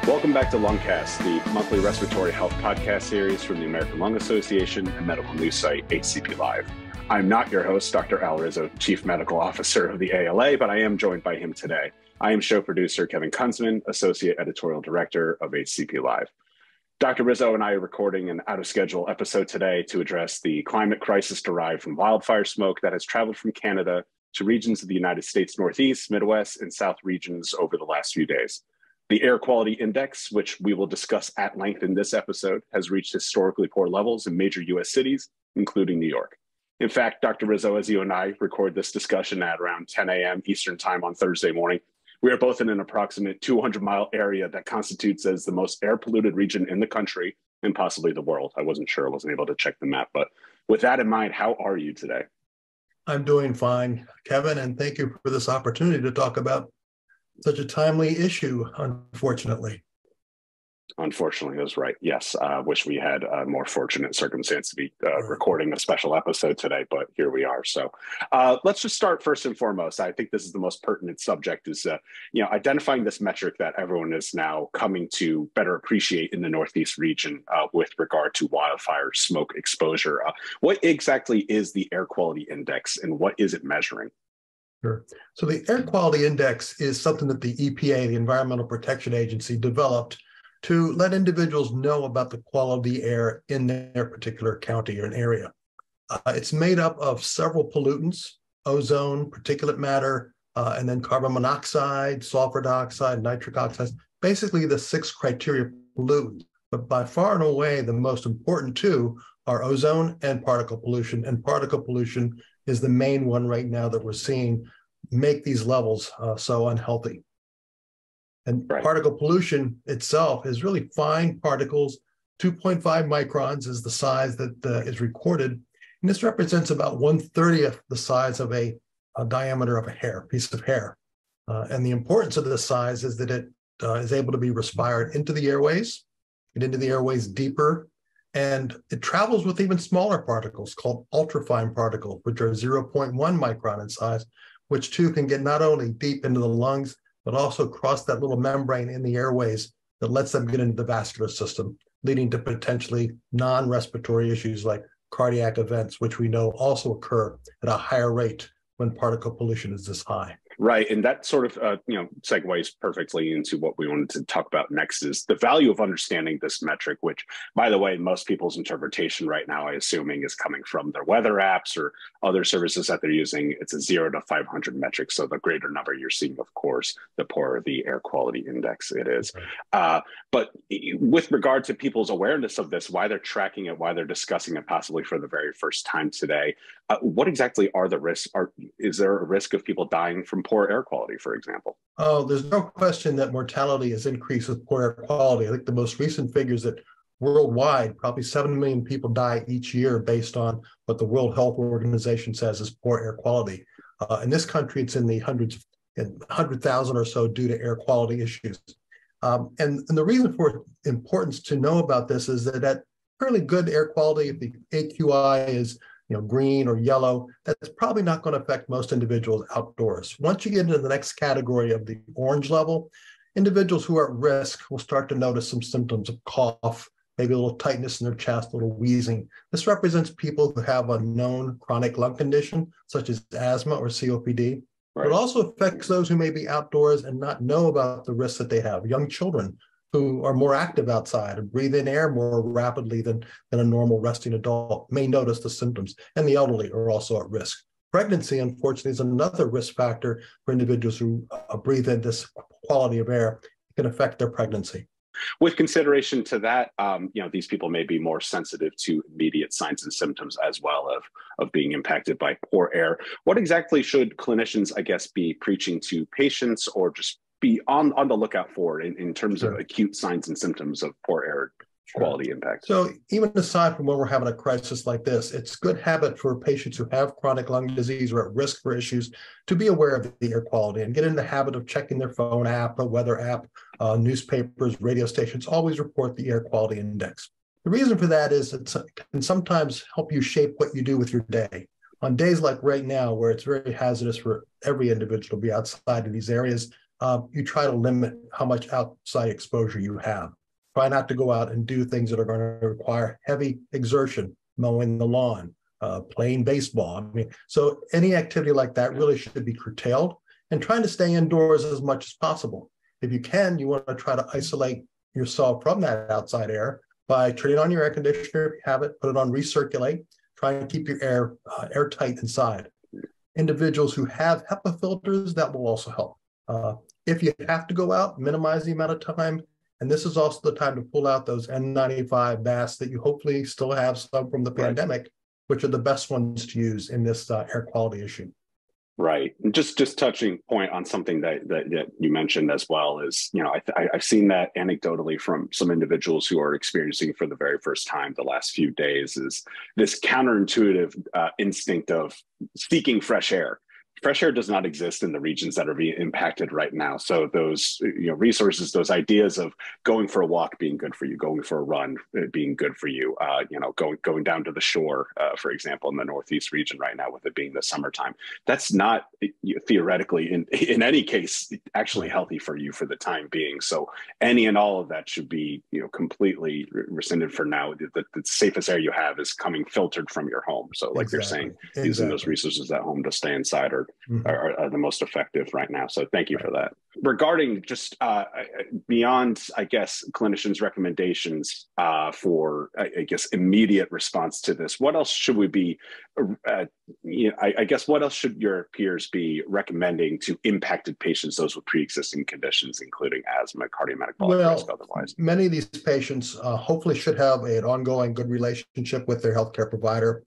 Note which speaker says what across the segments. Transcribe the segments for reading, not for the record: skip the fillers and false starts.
Speaker 1: Welcome back to Lungcast, the monthly respiratory health podcast series from the American Lung Association and medical news site HCP Live. I'm not your host, Dr. Al Rizzo, Chief Medical Officer of the ALA, but I am joined by him today. I am show producer Kevin Kunzman, Associate Editorial Director of HCP Live. Dr. Rizzo and I are recording an out-of-schedule episode today to address the climate crisis derived from wildfire smoke that has traveled from Canada to regions of the United States Northeast, Midwest, and South regions over the last few days. The air quality index, which we will discuss at length in this episode, has reached historically poor levels in major U.S. cities, including New York. In fact, Dr. Rizzo, as you and I record this discussion at around 10 a.m. Eastern time on Thursday morning, we are both in an approximate 200-mile area that constitutes as the most air-polluted region in the country and possibly the world. I wasn't sure, I wasn't able to check the map, but with that in mind, how are you today?
Speaker 2: I'm doing fine, Kevin, and thank you for this opportunity to talk about such a timely issue, unfortunately.
Speaker 1: Unfortunately, that's right. Yes, wish we had a more fortunate circumstance to be recording a special episode today, but here we are. So let's just start first and foremost. I think this is the most pertinent subject is, identifying this metric that everyone is now coming to better appreciate in the Northeast region with regard to wildfire smoke exposure. What exactly is the air quality index and what is it measuring?
Speaker 2: Sure. So the air quality index is something that the EPA, the Environmental Protection Agency, developed to let individuals know about the quality of the air in their particular county or an area. It's made up of several pollutants: ozone, particulate matter, and then carbon monoxide, sulfur dioxide, nitric oxide, basically the 6 criteria pollutants. But by far and away, the most important two are ozone and particle pollution. And particle pollution is the main one right now that we're seeing make these levels so unhealthy. And particle pollution itself is really fine particles. 2.5 microns is the size that is recorded. And this represents about 1/30th the size of a diameter of a hair, piece of hair. And the importance of this size is that it is able to be respired into the airways, and into the airways deeper. And it travels with even smaller particles called ultrafine particles, which are 0.1 micron in size, which too can get not only deep into the lungs, but also cross that little membrane in the airways that lets them get into the vascular system, leading to potentially non-respiratory issues like cardiac events, which we know also occur at a higher rate when particle pollution is this high.
Speaker 1: Right, and that sort of segues perfectly into what we wanted to talk about next is the value of understanding this metric, which, by the way, most people's interpretation right now, I assuming, is coming from their weather apps or other services that they're using. It's a 0 to 500 metric, so the greater number you're seeing, of course, the poorer the air quality index it is. Right. But with regard to people's awareness of this, why they're tracking it, why they're discussing it possibly for the very first time today, what exactly are the risks? Is there a risk of people dying from poor air quality, for example?
Speaker 2: Oh, there's no question that mortality has increased with poor air quality. I think the most recent figures that worldwide, probably 7 million people die each year based on what the World Health Organization says is poor air quality. In this country, it's in the hundreds, 100,000 or so due to air quality issues. And the reason for importance to know about this is that at fairly good air quality, if the AQI is green or yellow, that's probably not going to affect most individuals outdoors. Once you get into the next category of the orange level, individuals who are at risk will start to notice some symptoms of cough, maybe a little tightness in their chest, a little wheezing. This represents people who have a known chronic lung condition, such as asthma or COPD. Right. It also affects those who may be outdoors and not know about the risks that they have. Young children who are more active outside and breathe in air more rapidly than a normal resting adult may notice the symptoms, and the elderly are also at risk. Pregnancy, unfortunately, is another risk factor for individuals who breathe in this quality of air. It can affect their pregnancy.
Speaker 1: With consideration to that, these people may be more sensitive to immediate signs and symptoms as well of being impacted by poor air. What exactly should clinicians, I guess, be preaching to patients or just be on the lookout for in terms of acute signs and symptoms of poor air quality impact?
Speaker 2: So even aside from when we're having a crisis like this, it's good habit for patients who have chronic lung disease or at risk for issues to be aware of the air quality and get in the habit of checking their phone app, a weather app, newspapers, radio stations, always report the air quality index. The reason for that is it can sometimes help you shape what you do with your day. On days like right now, where it's very hazardous for every individual to be outside of these areas, you try to limit how much outside exposure you have. Try not to go out and do things that are going to require heavy exertion, mowing the lawn, playing baseball. I mean, so any activity like that really should be curtailed, and trying to stay indoors as much as possible. If you can, you want to try to isolate yourself from that outside air by turning on your air conditioner if you have it, put it on recirculate, try and keep your air airtight inside. Individuals who have HEPA filters, that will also help. If you have to go out, minimize the amount of time. And this is also the time to pull out those N95 masks that you hopefully still have some from the pandemic, which are the best ones to use in this air quality issue.
Speaker 1: Right. And just touching point on something that you mentioned as well is, I've seen that anecdotally from some individuals who are experiencing for the very first time the last few days is this counterintuitive instinct of seeking fresh air. Fresh air does not exist in the regions that are being impacted right now. So those resources, those ideas of going for a walk being good for you, going for a run being good for you, going down to the shore, for example, in the Northeast region right now, with it being the summertime, that's not theoretically in any case actually healthy for you for the time being. So any and all of that should be completely rescinded for now. The safest air you have is coming filtered from your home. So like you're saying, using those resources at home to stay inside are the most effective right now. So thank you for that. Regarding just beyond, I guess, clinicians' recommendations for, I guess, immediate response to this, what else should we be, I guess, what else should your peers be recommending to impacted patients, those with pre-existing conditions, including asthma, cardiometabolic risk otherwise?
Speaker 2: Many of these patients hopefully should have an ongoing good relationship with their healthcare provider.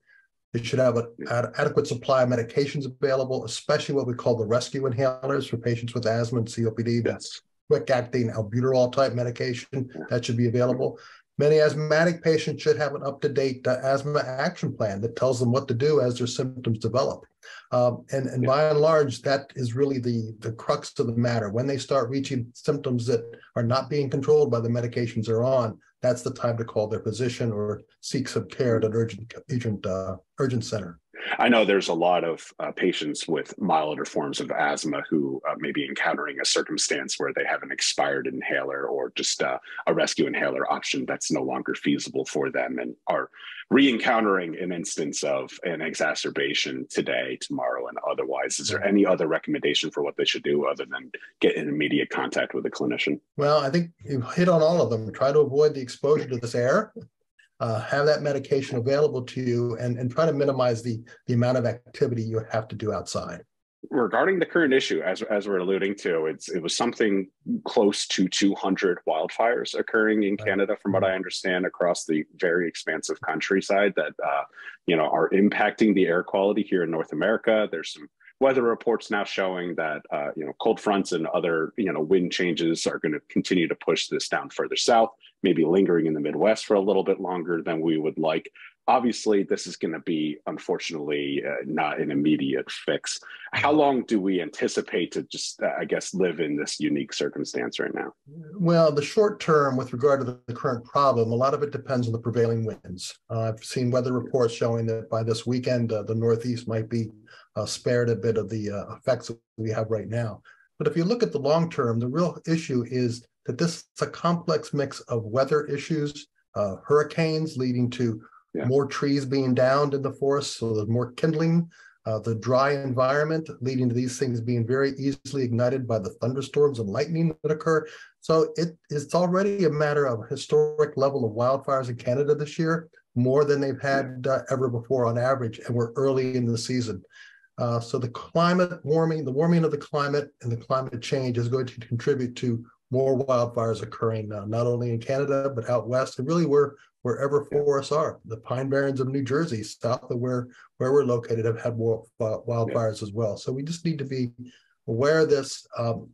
Speaker 2: They should have an adequate supply of medications available, especially what we call the rescue inhalers for patients with asthma and COPD. That's quick-acting albuterol-type medication that should be available. Many asthmatic patients should have an up-to-date asthma action plan that tells them what to do as their symptoms develop. And by and large, that is really the crux of the matter. When they start reaching symptoms that are not being controlled by the medications they're on, that's the time to call their physician or seek some care at an urgent center.
Speaker 1: I know there's a lot of patients with milder forms of asthma who may be encountering a circumstance where they have an expired inhaler or just a rescue inhaler option that's no longer feasible for them and are re-encountering an instance of an exacerbation today, tomorrow, and otherwise. Is there any other recommendation for what they should do other than get in immediate contact with a clinician?
Speaker 2: Well, I think you hit on all of them. Try to avoid the exposure to this air. Have that medication available to you and try to minimize the amount of activity you have to do outside.
Speaker 1: Regarding the current issue, as we're alluding to, it was something close to 200 wildfires occurring in Canada, from what I understand, across the very expansive countryside that are impacting the air quality here in North America. There's some weather reports now showing that cold fronts and other wind changes are going to continue to push this down further south, maybe lingering in the Midwest for a little bit longer than we would like. Obviously, this is going to be, unfortunately, not an immediate fix. How long do we anticipate to just, I guess, live in this unique circumstance right now?
Speaker 2: Well, the short term with regard to the current problem, a lot of it depends on the prevailing winds. I've seen weather reports showing that by this weekend, the Northeast might be spared a bit of the effects that we have right now. But if you look at the long term, the real issue is that this is a complex mix of weather issues, hurricanes leading to more trees being downed in the forest, so there's more kindling, the dry environment leading to these things being very easily ignited by the thunderstorms and lightning that occur. So it's already a matter of historic level of wildfires in Canada this year, more than they've had ever before on average, and we're early in the season. So the warming of the climate and the climate change is going to contribute to more wildfires occurring, not only in Canada, but out west, and really wherever forests are. The Pine Barrens of New Jersey, south of where we're located, have had more wildfires as well. So we just need to be aware of this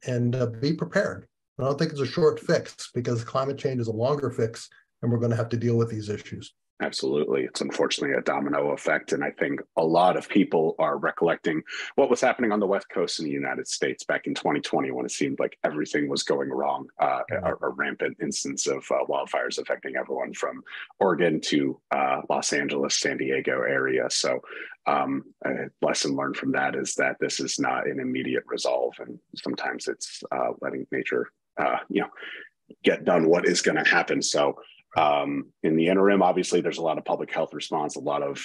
Speaker 2: and be prepared. I don't think it's a short fix, because climate change is a longer fix, and we're going to have to deal with these issues.
Speaker 1: Absolutely. It's unfortunately a domino effect. And I think a lot of people are recollecting what was happening on the West Coast in the United States back in 2020, when it seemed like everything was going wrong, a rampant instance of wildfires affecting everyone from Oregon to Los Angeles, San Diego area. So A lesson learned from that is that this is not an immediate resolve, and sometimes it's letting nature, get done what is going to happen. So in the interim, obviously, there's a lot of public health response, a lot of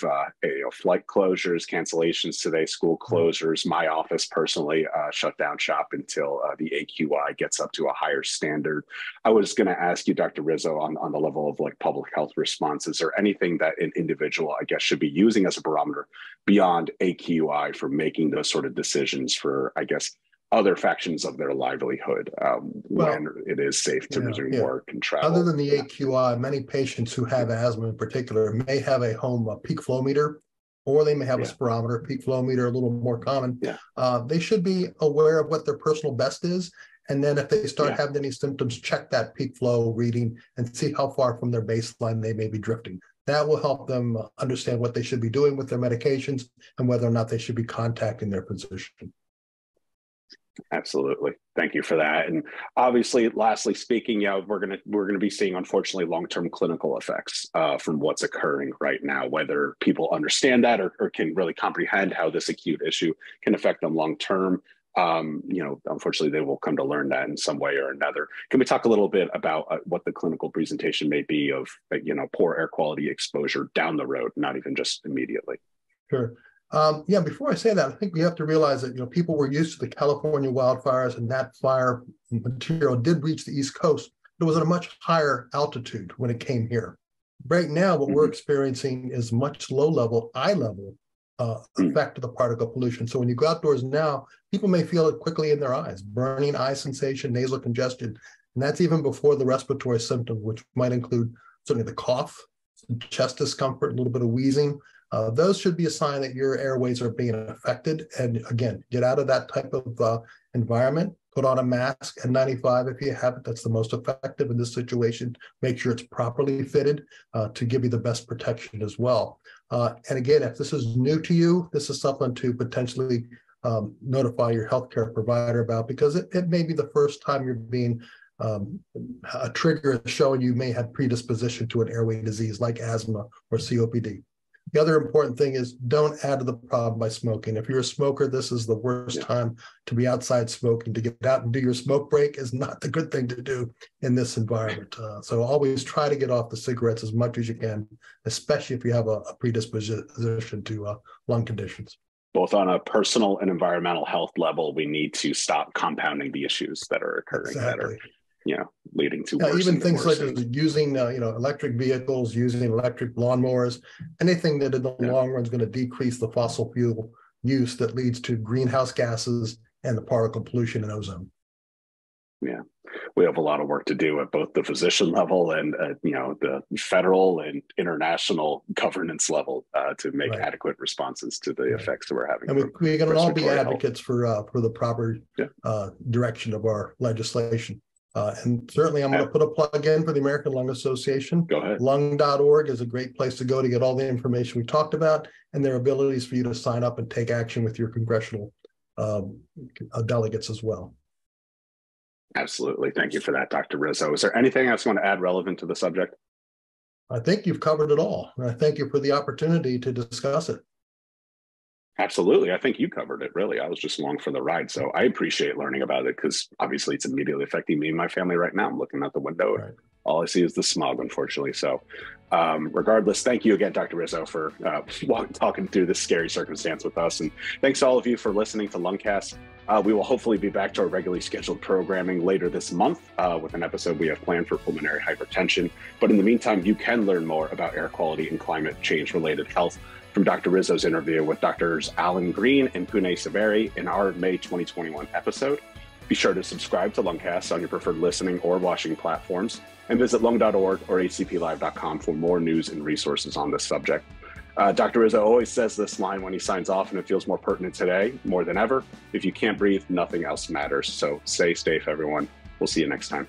Speaker 1: flight closures, cancellations today, school closures. My office personally shut down shop until the AQI gets up to a higher standard. I was going to ask you, Dr. Rizzo, on the level of like public health response, is there anything that an individual, I guess, should be using as a barometer beyond AQI for making those sort of decisions for, I guess, other factions of their livelihood when it is safe to resume work and travel?
Speaker 2: Other than the AQI, many patients who have asthma in particular may have a home peak flow meter, or they may have a spirometer. Peak flow meter, a little more common. They should be aware of what their personal best is. And then if they start having any symptoms, check that peak flow reading and see how far from their baseline they may be drifting. That will help them understand what they should be doing with their medications and whether or not they should be contacting their physician.
Speaker 1: Absolutely. Thank you for that. And obviously, lastly speaking, we're gonna be seeing, unfortunately, long-term clinical effects from what's occurring right now, whether people understand that or can really comprehend how this acute issue can affect them long-term. Unfortunately, they will come to learn that in some way or another. Can we talk a little bit about what the clinical presentation may be of, poor air quality exposure down the road, not even just immediately?
Speaker 2: Sure. Before I say that, I think we have to realize that, people were used to the California wildfires, and that fire material did reach the East Coast. It was at a much higher altitude when it came here. Right now, what we're experiencing is much low-level, eye-level effect of the particle pollution. So when you go outdoors now, people may feel it quickly in their eyes, burning eye sensation, nasal congestion, and that's even before the respiratory symptoms, which might include certainly the cough, some chest discomfort, a little bit of wheezing. Those should be a sign that your airways are being affected. And again, get out of that type of environment, put on a mask, N95 if you have it. That's the most effective in this situation. Make sure it's properly fitted to give you the best protection as well. And again, if this is new to you, this is something to potentially notify your healthcare provider about, because it may be the first time you're being a trigger showing you may have predisposition to an airway disease like asthma or COPD. The other important thing is don't add to the problem by smoking. If you're a smoker, this is the worst time to be outside smoking. To get out and do your smoke break is not the good thing to do in this environment. So always try to get off the cigarettes as much as you can, especially if you have a predisposition to lung conditions.
Speaker 1: Both on a personal and environmental health level, we need to stop compounding the issues that are occurring that are leading to worse.
Speaker 2: Even things like using electric vehicles, using electric lawnmowers, anything that in the long run is going to decrease the fossil fuel use that leads to greenhouse gases and the particle pollution and ozone.
Speaker 1: Yeah, we have a lot of work to do at both the physician level and the federal and international governance level to make adequate responses to the effects that we're having.
Speaker 2: And we can all be advocates for the proper direction of our legislation. And certainly I'm going to put a plug in for the American Lung Association.
Speaker 1: Go ahead.
Speaker 2: Lung.org is a great place to go to get all the information we talked about and their abilities for you to sign up and take action with your congressional delegates as well.
Speaker 1: Absolutely. Thank you for that, Dr. Rizzo. Is there anything else you want to add relevant to the subject?
Speaker 2: I think you've covered it all. And I thank you for the opportunity to discuss it.
Speaker 1: Absolutely. I think you covered it, really. I was just along for the ride. So I appreciate learning about it because obviously it's immediately affecting me and my family right now. I'm looking out the window. Right. All I see is the smog, unfortunately. So regardless, thank you again, Dr. Rizzo, for talking through this scary circumstance with us. And thanks to all of you for listening to Lungcast. We will hopefully be back to our regularly scheduled programming later this month with an episode we have planned for pulmonary hypertension. But in the meantime, you can learn more about air quality and climate change related health from Dr. Rizzo's interview with Drs. Alan Green and Pune Saberi in our May 2021 episode. Be sure to subscribe to Lungcast on your preferred listening or watching platforms, and visit lung.org or acplive.com for more news and resources on this subject. Dr. Rizzo always says this line when he signs off, and it feels more pertinent today more than ever. If you can't breathe, nothing else matters. So stay safe, everyone. We'll see you next time.